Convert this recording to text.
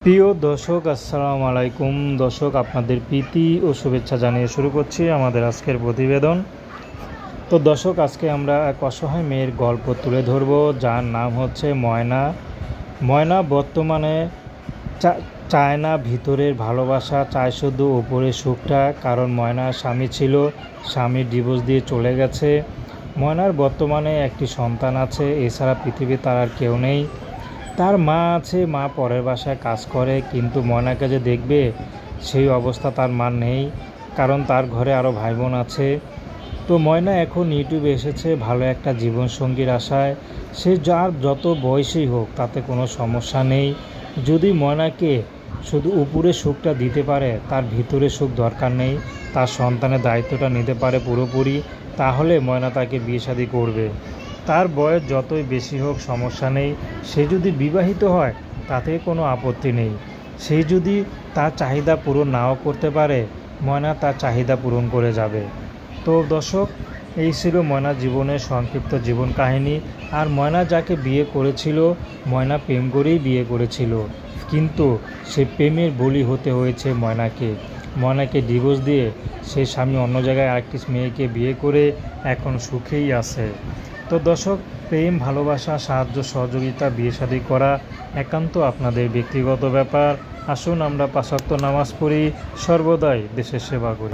প্রিয় দর্শক, আসসালামু আলাইকুম। দর্শক, আপনাদের প্রীতি ও শুভেচ্ছা জানিয়ে শুরু করছি আমাদের আজকের প্রতিবেদন। তো দর্শক, আজকে আমরা এক অসহায় মেয়ের গল্প তুলে ধরব, যার নাম হচ্ছে ময়না। ময়না বর্তমানে চায় না ভিতরের ভালোবাসা, চায় শুধু উপরের সুখটা। কারণ ময়নার স্বামী ছিল, স্বামী ডিভোর্স দিয়ে চলে গেছে। ময়নার বর্তমানে একটি সন্তান আছে, এছাড়া পৃথিবী তার আর কেউ নেই। তার মা আছে, মা পরের বাসায় কাজ করে, কিন্তু ময়নাকে যে দেখবে সেই অবস্থা তার মা নেই, কারণ তার ঘরে আরও ভাই বোন আছে। তো ময়না এখন ইউটিউবে এসেছে ভালো একটা জীবনসঙ্গীর আশায়। সে যার যত বয়সই হোক তাতে কোনো সমস্যা নেই। যদি ময়নাকে শুধু উপরে সুখটা দিতে পারে, তার ভিতরে সুখ দরকার নেই, তার সন্তানের দায়িত্বটা নিতে পারে পুরোপুরি, তাহলে ময়না তাকে বিয়ে শাদী করবে। তার বয়স যতই বেশি হোক সমস্যা নেই। সে যদি বিবাহিত হয় তাতে কোনো আপত্তি নেই। সে যদি তার চাহিদা পূরণ নাও করতে পারে, ময়না তার চাহিদা পূরণ করে যাবে। তো দর্শক, এই ছিল ময়নার জীবনের সংক্ষিপ্ত জীবন কাহিনী। আর ময়না যাকে বিয়ে করেছিল, ময়না প্রেম করেই বিয়ে করেছিল, কিন্তু সে প্রেমের বলি হতে হয়েছে ময়নাকে ডিভোর্স দিয়ে সে স্বামী অন্য জায়গায় আরেকটি মেয়েকে বিয়ে করে এখন সুখেই আছে। তো দর্শক, প্রেম, ভালোবাসা, সাহায্য, সহযোগিতা, বিয়ে শাদী করা একান্ত আপনাদের ব্যক্তিগত ব্যাপার। আসুন আমরা ৫ ওয়াক্ত নামাজ পড়ি, সর্বদাই দেশের সেবা করি।